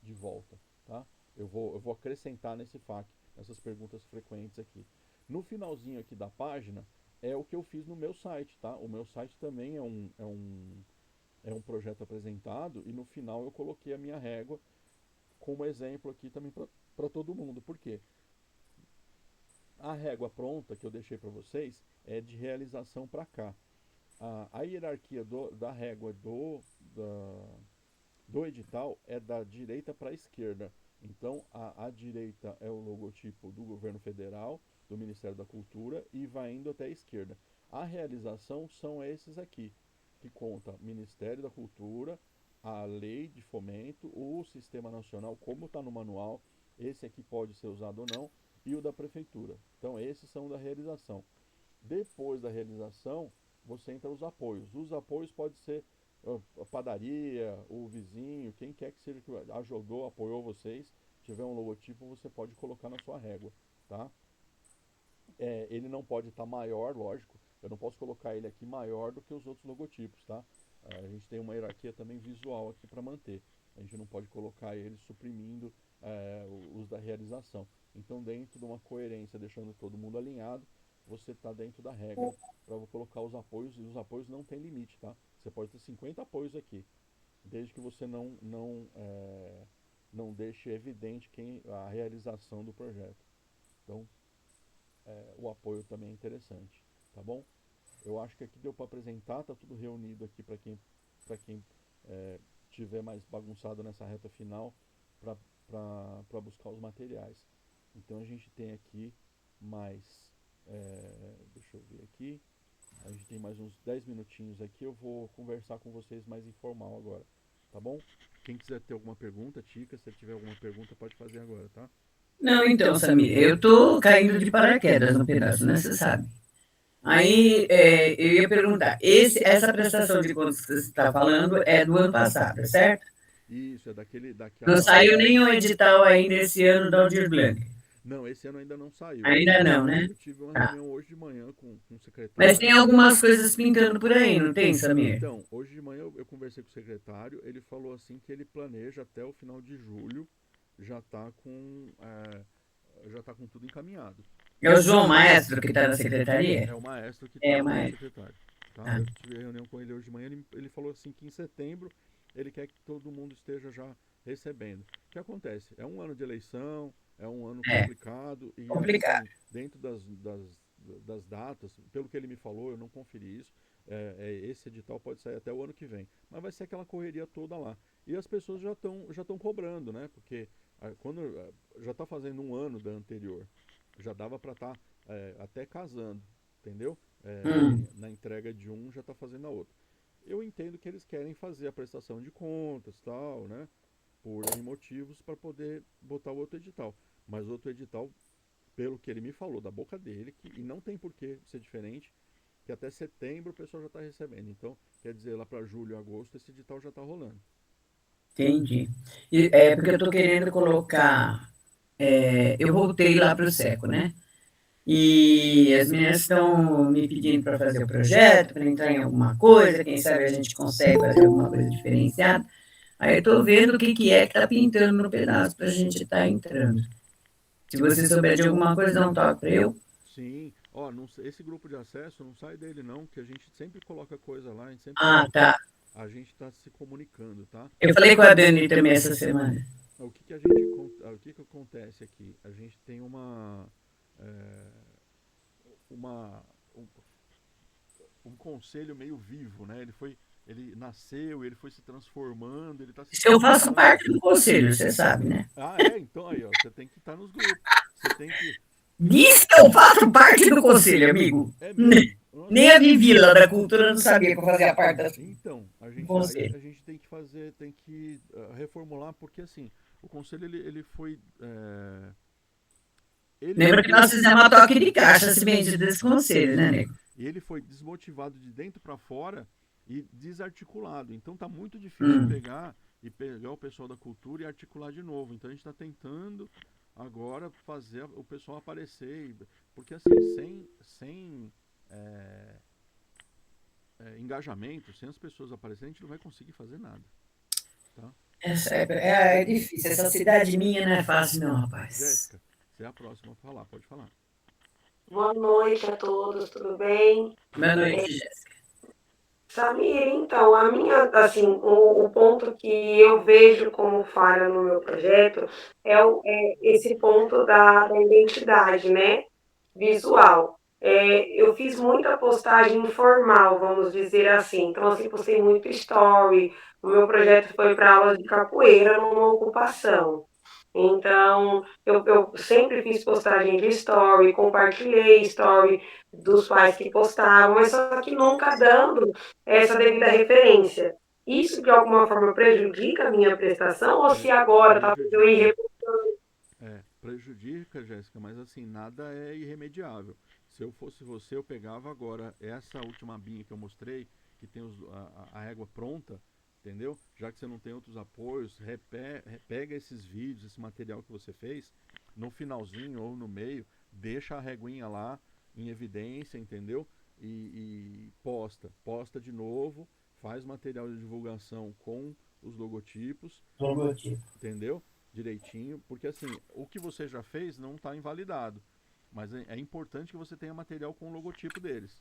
de volta, tá? Eu vou acrescentar nesse FAQ, nessas perguntas frequentes aqui. No finalzinho aqui da página, é o que eu fiz no meu site, tá? O meu site também é um projeto apresentado e no final eu coloquei a minha régua como exemplo aqui também para todo mundo. Por quê? A régua pronta que eu deixei para vocês é de realização para cá. A hierarquia da régua do edital é da direita para a esquerda. Então, a direita é o logotipo do governo federal, do Ministério da Cultura, e vai indo até a esquerda. A realização são esses aqui, que conta Ministério da Cultura, a lei de fomento, o Sistema Nacional, como está no manual, esse aqui pode ser usado ou não, e o da Prefeitura. Então, esses são da realização. Depois da realização, você entra os apoios. Os apoios pode ser a padaria, o vizinho, quem quer que seja que ajudou, apoiou vocês, tiver um logotipo, você pode colocar na sua régua, tá? Ele não pode estar maior, lógico, eu não posso colocar ele aqui maior do que os outros logotipos, tá? A gente tem uma hierarquia também visual aqui para manter. A gente não pode colocar ele suprimindo os da realização. Então, dentro de uma coerência, deixando todo mundo alinhado, você está dentro da regra para colocar os apoios, e os apoios não tem limite, tá? Você pode ter 50 apoios aqui, desde que você não deixe evidente a realização do projeto. Então, o apoio também é interessante, tá bom? Eu acho que aqui deu para apresentar, tá tudo reunido aqui para quem tiver mais bagunçado nessa reta final para buscar os materiais. Então a gente tem aqui mais, deixa eu ver aqui, a gente tem mais uns 10 minutinhos aqui, eu vou conversar com vocês mais informal agora, tá bom? Quem quiser ter alguma pergunta, Tica, se tiver alguma pergunta pode fazer agora, tá? Não, então, Samir, eu tô caindo de paraquedas no pedaço, né? Você sabe. Aí eu ia perguntar, essa prestação de contas que você está falando é do ano passado, certo? Isso, é Não daquela... saiu nenhum edital ainda esse ano da Aldir Blanc. Não, esse ano ainda não saiu. Ainda não, né? Eu tive uma Tá. reunião hoje de manhã com o Mas secretário. tem algumas coisas pintando por aí, não tem, Samir? Então, hoje de manhã eu conversei com o secretário, ele falou assim que ele planeja até o final de julho já tá com tudo encaminhado. É o João Maestro que está na secretaria? É o maestro que É, está o com o maestro. secretário. Tá? Tá. Eu tive reunião com ele hoje de manhã, ele falou assim que em setembro ele quer que todo mundo esteja já recebendo. O que acontece? É um ano de eleição, é um ano É, complicado, e complicado. assim, dentro das datas, pelo que ele me falou, eu não conferi isso, esse edital pode sair até o ano que vem, mas vai ser aquela correria toda lá. E as pessoas já estão cobrando, né? Porque quando já está fazendo um ano da anterior, já dava para estar até casando, entendeu? Hum, Na entrega de um já está fazendo a outra. Eu entendo que eles querem fazer a prestação de contas, tal, né? Por N motivos para poder botar o outro edital. Mas o outro edital, pelo que ele me falou da boca dele, e não tem por que ser diferente, que até setembro o pessoal já está recebendo. Então, quer dizer, lá para julho, agosto, esse edital já está rolando. entendi. É porque eu estou querendo colocar. Eu voltei lá para o SECO, né? E as meninas estão me pedindo para fazer o projeto, para entrar em alguma coisa, quem sabe a gente consegue fazer alguma coisa diferenciada. Aí eu estou vendo o que, que é que está pintando no pedaço para a gente estar entrando. Se você souber de alguma coisa, dá um toque para eu. Sim, ó, esse grupo de acesso não sai dele não, que a gente sempre coloca coisa lá, a gente sempre Ah, tá. a gente está se comunicando, tá? Eu falei com a Dani também essa semana. O que que acontece aqui? A gente tem é, uma um, um conselho meio vivo, né? Ele nasceu, ele foi se transformando, ele está se Eu faço comunicando. parte do conselho, você sabe, né? Então aí, ó, você tem que estar nos grupos. Você tem que Diz que eu faço parte do conselho, amigo. É mesmo. Nem a Vivi lá da cultura não sabia que eu fazia parte Então, do aí conselho. a gente tem que fazer, tem que reformular, porque assim, o conselho ele foi, ele Lembra foi, que nós fizemos uma toque de caixa, se bem desse conselho, né, sim, nego? e ele foi desmotivado de dentro para fora e desarticulado. Então tá muito difícil Hum. pegar o pessoal da cultura e articular de novo. Então a gente está tentando agora fazer o pessoal aparecer, porque assim, sem é, engajamento, sem as pessoas aparecerem, a gente não vai conseguir fazer nada, tá? É difícil. Essa cidade minha não é fácil, não, rapaz. Jéssica, você é a próxima a falar, pode falar. Boa noite a todos, tudo bem? Boa noite, Jéssica. Samir, então, a minha, assim, o ponto que eu vejo como falha no meu projeto é esse ponto da identidade, né? Visual. Eu fiz muita postagem informal, vamos dizer assim. Então, assim, postei muito story. O meu projeto foi para aula de capoeira numa ocupação. Então, eu sempre fiz postagem de story, compartilhei story dos pais que postavam, mas só que nunca dando essa devida referência. Isso de alguma forma prejudica a minha prestação ou se agora talvez eu Prejudica. ir Prejudica, Jéssica, mas assim, nada é irremediável. Se eu fosse você, eu pegava agora essa última binha que eu mostrei, que tem a régua pronta, entendeu? Já que você não tem outros apoios, pega esses vídeos, esse material que você fez, no finalzinho ou no meio, deixa a reguinha lá em evidência, entendeu? E posta de novo, faz material de divulgação com os logotipos, Logotipo. entendeu? Direitinho, porque assim, o que você já fez não está invalidado, mas é importante que você tenha material com o logotipo deles,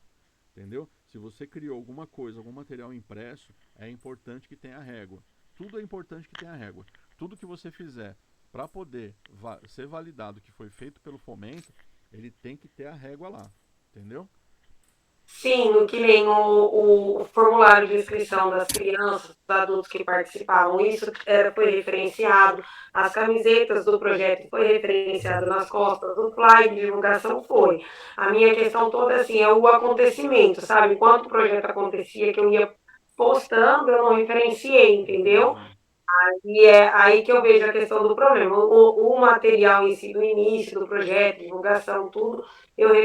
entendeu? Se você criou alguma coisa, algum material impresso, é importante que tenha régua. Tudo é importante que tenha régua. Tudo que você fizer para poder ser validado que foi feito pelo fomento, ele tem que ter a régua lá, entendeu? sim, o que nem o formulário de inscrição das crianças, dos adultos que participavam, isso foi referenciado, as camisetas do projeto foi referenciado nas costas, o flyer de divulgação foi. A minha questão toda assim, é o acontecimento, sabe? Enquanto o projeto acontecia, que eu ia postando, eu não referenciei, entendeu? Entendi. E é aí que eu vejo a questão do problema. O material em si, do início do projeto, divulgação, tudo, eu não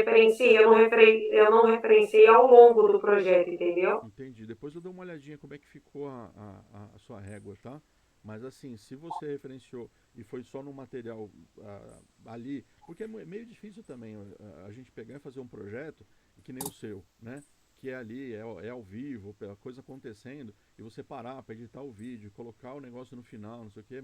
referenciei ao longo do projeto, entendeu? Entendi. Depois eu dou uma olhadinha como é que ficou a sua régua, tá? Mas assim, se você referenciou e foi só no material ali, porque é meio difícil também a gente pegar e fazer um projeto que nem o seu, né? Que é ali, é ao vivo, a coisa acontecendo, e você parar para editar o vídeo, colocar o negócio no final, não sei o que,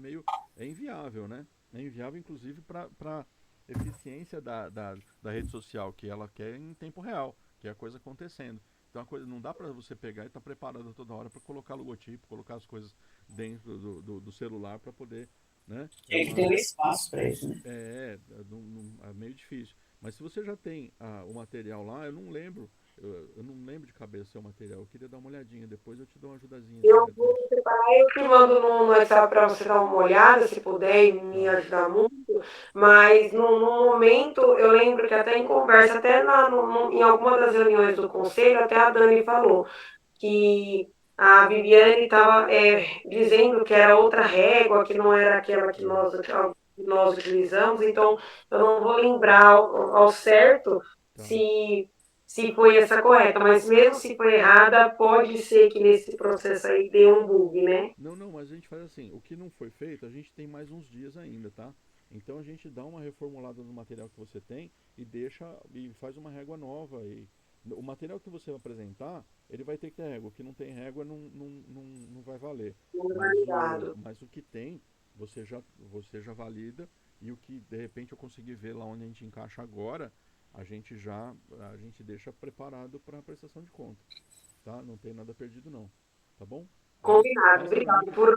é inviável, né? É inviável, inclusive, para eficiência da rede social, que ela quer em tempo real, que é a coisa acontecendo. Então a coisa não dá para você pegar e estar preparado toda hora para colocar logotipo, colocar as coisas dentro do celular para poder, né? Tem que ter um espaço para isso, né? É meio difícil. Mas se você já tem o material lá, eu não lembro, eu não lembro de cabeça o seu material. Eu queria dar uma olhadinha, depois eu te dou uma ajudazinha se Eu der vou tempo. preparar, eu te mando no WhatsApp para você dar uma olhada, se puder, e me Tá, ajudar muito. Mas no momento, eu lembro que até em conversa, até em alguma das reuniões do conselho, até a Dani falou que a Viviane estava dizendo que era outra régua, que não era aquela é, que nós utilizamos, então eu não vou lembrar ao certo tá. se, se foi essa correta, mas mesmo se foi errada, pode ser que nesse processo aí dê um bug, né? Não, não, mas a gente faz assim, o que não foi feito, a gente tem mais uns dias ainda, tá? Então a gente dá uma reformulada no material que você tem e deixa e faz uma régua nova e o material que você vai apresentar, ele vai ter que ter régua. O que não tem régua não vai valer. Mas o que tem, você já valida e o que de repente eu conseguir ver lá onde a gente encaixa agora, a gente deixa preparado para a prestação de conta, tá? Não tem nada perdido não, tá bom? Aí Combinado. passa para mim Obrigado por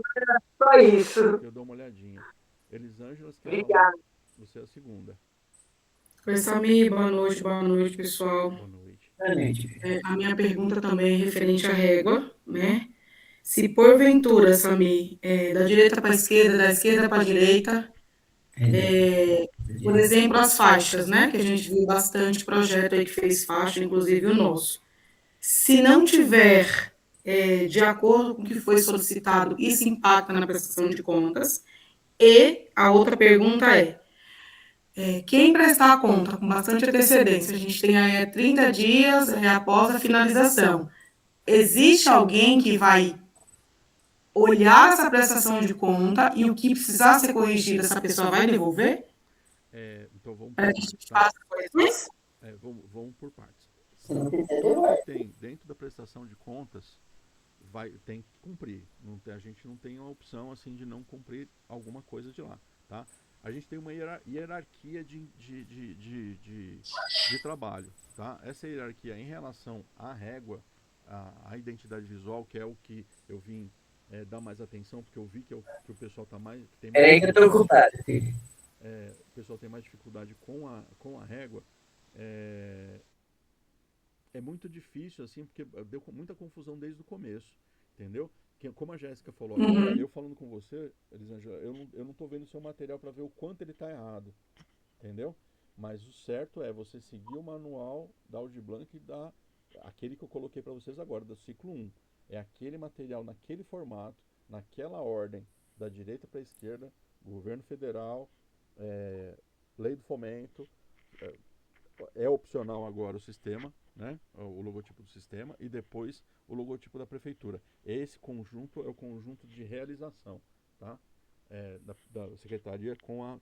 só isso. que eu dou uma olhadinha. Elisângela, você quer falar? Obrigada. Você é a segunda. Oi, Samir, boa noite, pessoal. Boa noite. Boa noite. A minha pergunta também é referente à régua, né? Se porventura, Samir, da direita para a esquerda, da esquerda para a direita, por exemplo, as faixas, né? Que a gente viu bastante projeto aí que fez faixa, inclusive o nosso. Se não tiver de acordo com o que foi solicitado, isso impacta na prestação de contas. E a outra pergunta quem prestar a conta com bastante antecedência, a gente tem aí 30 dias após a finalização, existe alguém que vai olhar essa prestação de conta e o que precisar ser corrigido, essa pessoa vai devolver? Então vamos Para por que a gente partes, tá? faça correções? Vamos por partes. Se não quiser, Tudo devolve. que tem dentro da prestação de contas tem que cumprir. A gente não tem a opção assim de não cumprir alguma coisa de lá, tá? A gente tem uma hierarquia de trabalho, tá? Essa hierarquia em relação à régua, à identidade visual, que é o que eu vim dar mais atenção, porque eu vi que o pessoal tem mais Peraí que eu tô dificuldade, ocupado, filho. o pessoal tem mais dificuldade com a régua. É muito difícil, assim, porque deu muita confusão desde o começo, entendeu? Como a Jéssica falou agora, eu falando com você, Elisângela, eu não tô vendo o seu material para ver o quanto ele tá errado, entendeu? Mas o certo é você seguir o manual da Audi Blanc aquele que eu coloquei para vocês agora, do ciclo 1. É aquele material naquele formato, naquela ordem, da direita para a esquerda, governo federal, lei do fomento, é opcional agora o sistema, né? O logotipo do sistema e depois o logotipo da prefeitura. Esse conjunto é o conjunto de realização, tá? Da secretaria com a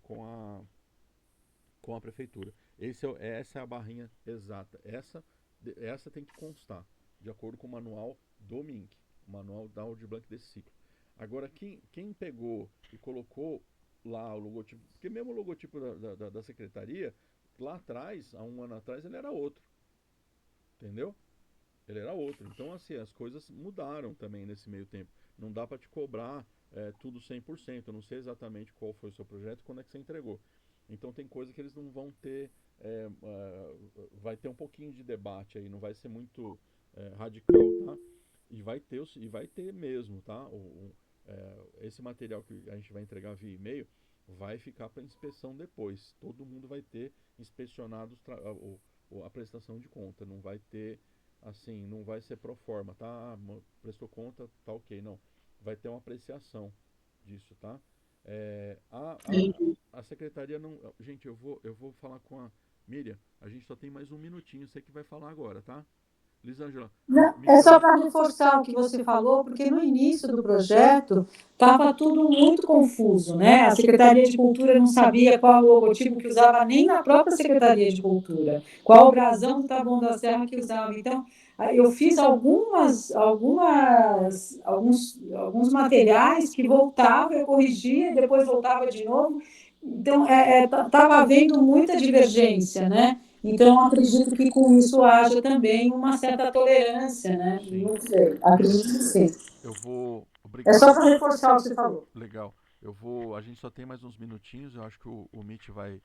prefeitura. Essa é a barrinha exata. Essa tem que constar de acordo com o manual do MINC, o manual da Audi Blanc desse ciclo. Agora, quem pegou e colocou lá o logotipo, porque mesmo o logotipo da secretaria, lá atrás, há um ano atrás, ele era outro. Entendeu? Ele era outro. Então, assim, as coisas mudaram também nesse meio tempo. Não dá para te cobrar tudo 100%. Eu não sei exatamente qual foi o seu projeto e quando é que você entregou. Então, tem coisa que eles não vão ter... vai ter um pouquinho de debate aí. Não vai ser muito radical, tá? E vai ter mesmo, tá? Esse material que a gente vai entregar via e-mail vai ficar para inspeção depois. Todo mundo vai ter inspecionado a prestação de conta. Não vai ter, assim, não vai ser pro forma, tá? Prestou conta, tá ok. Não. Vai ter uma apreciação disso, tá? A secretaria não... Gente, eu vou falar com a Miriam. A gente só tem mais um minutinho. Você que vai falar agora, tá? Lisângela, É só para reforçar o que você falou, porque no início do projeto estava tudo muito confuso, né? A Secretaria de Cultura não sabia qual o logotipo que usava, nem na própria Secretaria de Cultura, qual o brasão do Taboão da Serra que usava. Então, eu fiz alguns materiais que voltava, eu corrigia, depois voltava de novo. Então, estava havendo muita divergência, né? Então, acredito que com isso haja também uma certa tolerância, né? Sim. Não sei, acredito que sim. Obrigado. É só para reforçar o que você falou. Legal. A gente só tem mais uns minutinhos, eu acho que o Mitch vai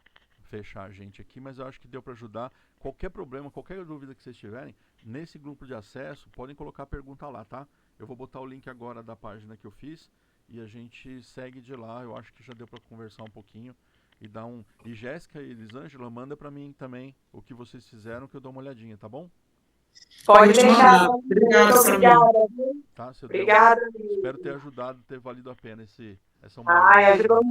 fechar a gente aqui, mas eu acho que deu para ajudar. Qualquer problema, qualquer dúvida que vocês tiverem, nesse grupo de acesso, podem colocar a pergunta lá, tá? Eu vou botar o link agora da página que eu fiz e a gente segue de lá. Eu acho que já deu para conversar um pouquinho e Jéssica e Elisângela, manda para mim também o que vocês fizeram que eu dou uma olhadinha, tá bom? Pode deixar. Obrigada, Obrigada. Tá? Obrigada. Espero ter ajudado, ter valido a pena essa humanidade. Ajudou